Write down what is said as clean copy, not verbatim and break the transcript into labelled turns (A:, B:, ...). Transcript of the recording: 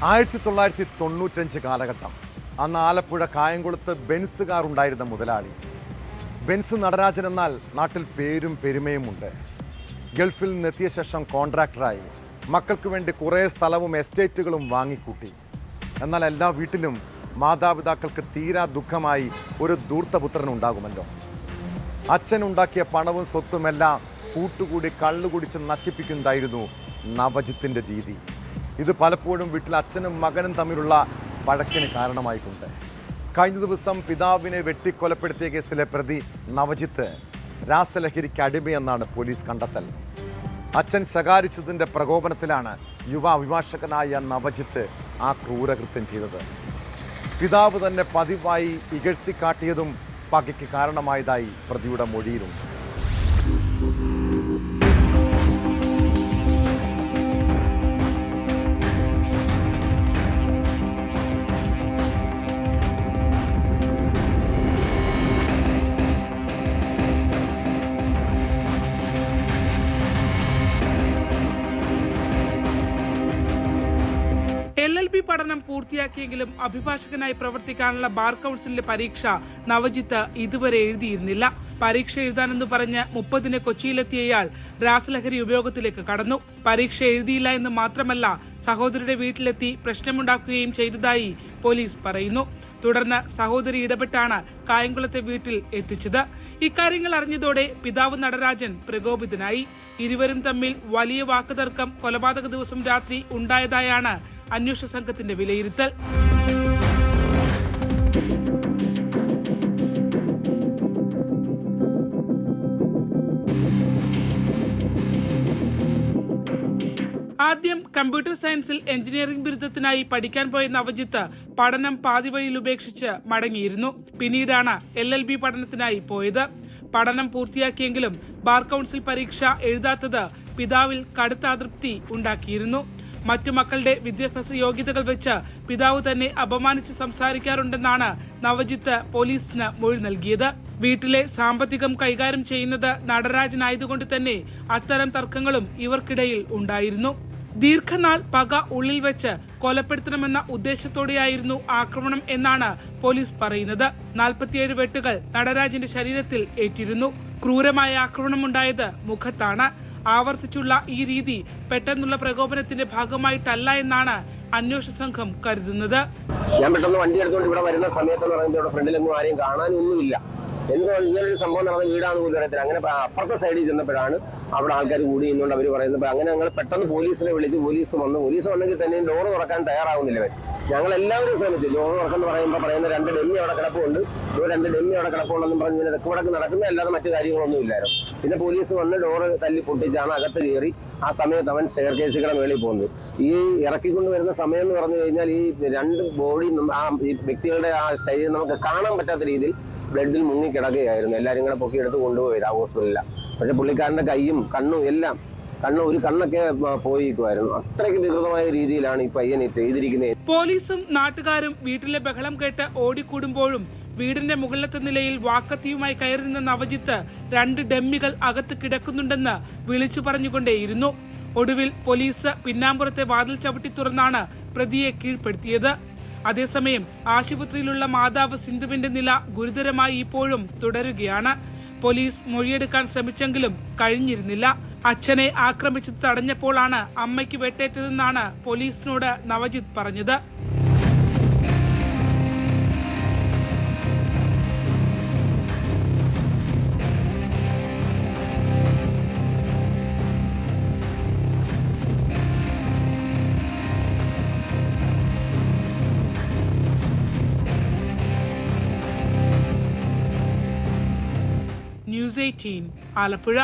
A: 1995 കാലഘട്ടം. അന്ന് ആലപ്പുഴ കായംകുളത്ത് ബെൻസ് കാർ ഉണ്ടായിരുന്ന മുതലാളി. ബെൻസ് നടരാജൻ എന്നാൽ നാട്ടിൽ പേരും പെരുമയുമുണ്ട്. ഗൾഫിൽ നിന്നെത്തിയ ശേഷം കോൺട്രാക്ടറായി മക്കൾക്ക് വേണ്ടി കുറേ സ്ഥലവും എസ്റ്റേറ്റുകളും വാങ്ങിക്കൂട്ടി. എന്നാൽ എല്ലാ വീട്ടിലും മാതാപിതാക്കൾക്ക് തീരാ ദുഃഖമായി ഒരു ധൂർത്തപുത്രൻ ഉണ്ടാകുമല്ലോ. അച്ഛനുണ്ടാക്കിയ പണവും സ്വത്തുമെല്ലാം കൂട്ടുകൂടി കള്ളുകുടിച്ച് നശിപ്പിക്കുന്നതായിരുന്നു നവജിത്തിൻ്റെ രീതി. ഇത് പലപ്പോഴും വീട്ടിൽ അച്ഛനും മകനും തമ്മിലുള്ള വഴക്കിന് കാരണമായിട്ടുണ്ട്. കഴിഞ്ഞ ദിവസം പിതാവിനെ വെട്ടിക്കൊലപ്പെടുത്തിയ കേസിലെ പ്രതി നവജിത്ത് രാസലഹരിക്ക് അടിമയെന്നാണ് പോലീസ് കണ്ടെത്തൽ. അച്ഛൻ ശകാരിച്ചതിൻ്റെ പ്രകോപനത്തിലാണ് യുവ അഭിഭാഷകനായ നവജിത്ത് ആ ക്രൂരകൃത്യം ചെയ്തത്. പിതാവ് തന്നെ പതിവായി ഇകഴ്ത്തിക്കാട്ടിയതും പകയ്ക്ക് കാരണമായതായി പ്രതിയുടെ മൊഴിയിലുണ്ട്.
B: LLB പഠനം പൂർത്തിയാക്കിയെങ്കിലും അഭിഭാഷകനായി പ്രവർത്തിക്കാനുള്ള ബാർ കൗൺസിലിന്റെ പരീക്ഷ നവജിത്ത് ഇതുവരെ എഴുതിയിരുന്നില്ല. പരീക്ഷ എഴുതാനെന്ന് പറഞ്ഞ് 30-ന് കൊച്ചിയിലെത്തിയയാൾ രാസലഹരി ഉപയോഗത്തിലേക്ക് കടന്നു. പരീക്ഷ എഴുതിയില്ല എന്ന് മാത്രമല്ല, സഹോദരിയുടെ വീട്ടിലെത്തി പ്രശ്നമുണ്ടാക്കുകയും ചെയ്തതായി പോലീസ് പറയുന്നു. തുടർന്ന് സഹോദരി ഇടപെട്ടാണ് കായംകുളത്തെ വീട്ടിൽ എത്തിച്ചത്. ഇക്കാര്യങ്ങൾ അറിഞ്ഞതോടെ പിതാവ് നടരാജൻ പ്രകോപിതനായി. ഇരുവരും തമ്മിൽ വലിയ വാക്കുതർക്കം കൊലപാതക ദിവസം രാത്രി ഉണ്ടായതായാണ് അന്വേഷണ സംഘത്തിന്റെ വിലയിരുത്തൽ. ആദ്യം കമ്പ്യൂട്ടർ സയൻസിൽ എഞ്ചിനീയറിംഗ് ബിരുദത്തിനായി പഠിക്കാൻ പോയ നവജിത്ത് പഠനം പാതിവഴിയിൽ ഉപേക്ഷിച്ച് മടങ്ങിയിരുന്നു. പിന്നീടാണ് LLB പഠനത്തിനായി പോയത്. പഠനം പൂർത്തിയാക്കിയെങ്കിലും ബാർ കൗൺസിൽ പരീക്ഷ എഴുതാത്തത് പിതാവിൽ കടുത്ത അതൃപ്തി ഉണ്ടാക്കിയിരുന്നു. മറ്റു മക്കളുടെ വിദ്യാഭ്യാസ യോഗ്യതകൾ വെച്ച് പിതാവ് തന്നെ അപമാനിച്ച് സംസാരിക്കാറുണ്ടെന്നാണ് നവജിത്ത് പോലീസിന് മൊഴി നൽകിയത്. വീട്ടിലെ സാമ്പത്തികം കൈകാര്യം ചെയ്യുന്നത് നടരാജനായതുകൊണ്ട് തന്നെ അത്തരം തർക്കങ്ങളും ഇവർക്കിടയിൽ ഉണ്ടായിരുന്നു. ദീർഘനാൾ പക ഉള്ളിൽ വെച്ച് കൊലപ്പെടുത്തണമെന്ന ഉദ്ദേശത്തോടെയായിരുന്നു ആക്രമണം എന്നാണ് പോലീസ് പറയുന്നത്. 47 വെട്ടുകൾ നടരാജന്റെ ശരീരത്തിൽ ഏറ്റിരുന്നു. ക്രൂരമായ ആക്രമണമുണ്ടായത് മുഖത്താണ്. ആവർത്തിച്ചുള്ള ഈ രീതി പെട്ടെന്നുള്ള പ്രകോപനത്തിന്റെ ഭാഗമായിട്ടല്ല എന്നാണ് അന്വേഷണ സംഘം കരുതുന്നത്.
C: ഞാൻ പെട്ടെന്ന് വണ്ടി എടുത്തുകൊണ്ട് ഇവിടെ വരുന്ന സമയത്ത് പറയുമ്പോൾ ഫ്രണ്ടിലൊന്നും ആരെയും കാണാനൊന്നുമില്ല. എന്തുകൊണ്ട് ഇങ്ങനൊരു സംഭവം നടന്ന വീടാന്ന് പോലും അറിയത്തില്ല. അങ്ങനെ അപ്പുറത്തെ സൈഡിൽ ചെന്നപ്പോഴാണ് അവിടെ ആൾക്കാർ കൂടി എന്നുകൊണ്ട് അവർ പറയുന്നത്. അങ്ങനെ ഞങ്ങൾ പെട്ടെന്ന് പോലീസിനെ വിളിച്ച് പോലീസ് വന്നെങ്കിൽ തന്നെ ഡോറ് തുറക്കാൻ തയ്യാറാവുന്നില്ല. ഞങ്ങൾ എല്ലാവരും ശ്രമിച്ചു. ഡോറ് തുറക്കെന്ന് പറയുന്ന 2 ഡെമ്മി അവിടെ കിടപ്പുണ്ട്, 2 ഡെമ്മി അവിടെ കിടപ്പുണ്ടെന്നും പറഞ്ഞ് ഇങ്ങനെ തെക്കുവടക്ക് നടക്കുന്ന അല്ലാതെ മറ്റു കാര്യങ്ങളൊന്നും ഇല്ലായിരുന്നു. പിന്നെ പോലീസ് വന്ന് ഡോറ് തല്ലി പൊട്ടിച്ചാണ് അകത്ത് കയറി. ആ സമയത്ത് അവൻ സ്റ്റെയർ കേസുകളുടെ മേളിൽ പോകുന്നത്. ഈ ഇറക്കിക്കൊണ്ട് വരുന്ന സമയം എന്ന് പറഞ്ഞു കഴിഞ്ഞാൽ ഈ 2 ബോഡി ഈ വ്യക്തികളുടെ ആ ശരീരം നമുക്ക് കാണാൻ പറ്റാത്ത രീതിയിൽ ബ്ലഡിൽ മുങ്ങിക്കിടക്കുകയായിരുന്നു. എല്ലാവരും കൂടെ പൊക്കിയെടുത്ത് കൊണ്ടുപോയത് ആ ഹോസ്പിറ്റലില്ല. പക്ഷെ പുള്ളിക്കാരന്റെ കൈയും കണ്ണും എല്ലാം ഒരു കണ്ണൊക്കെ പോയിരിക്കുമായിരുന്നു. അത്രയ്ക്ക് വികൃതമായ രീതിയിലാണ് ഈ പയ്യൻ ചെയ്തിരിക്കുന്നത്.
B: പോലീസും നാട്ടുകാരും വീട്ടിലെ ബഹളം കേട്ട് ഓടിക്കൂടുമ്പോഴും വീടിന്റെ മുകളിലത്തെ നിലയിൽ വാക്കത്തിയുമായി കയറി നിന്ന നവജിത്ത് 2 ഡമ്മികൾ അകത്ത് കിടക്കുന്നുണ്ടെന്ന് വിളിച്ചു പറഞ്ഞുകൊണ്ടേയിരുന്നു. ഒടുവിൽ പോലീസ് പിന്നാമ്പുറത്തെ വാതിൽ ചവിട്ടി തുറന്നാണ് പ്രതിയെ കീഴ്പ്പെടുത്തിയത്. അതേസമയം ആശുപത്രിയിലുള്ള മാതാവ് സിന്ധുവിന്റെ നില ഗുരുതരമായി ഇപ്പോഴും തുടരുകയാണ്. പോലീസ് മൊഴിയെടുക്കാൻ ശ്രമിച്ചെങ്കിലും കഴിഞ്ഞിരുന്നില്ല. അച്ഛനെ ആക്രമിച്ചത് തടഞ്ഞപ്പോഴാണ് അമ്മയ്ക്ക് വെട്ടേറ്റതെന്നാണ് പോലീസിനോട് നവജിത്ത് പറഞ്ഞത്. News 18 ആലപ്പുഴ.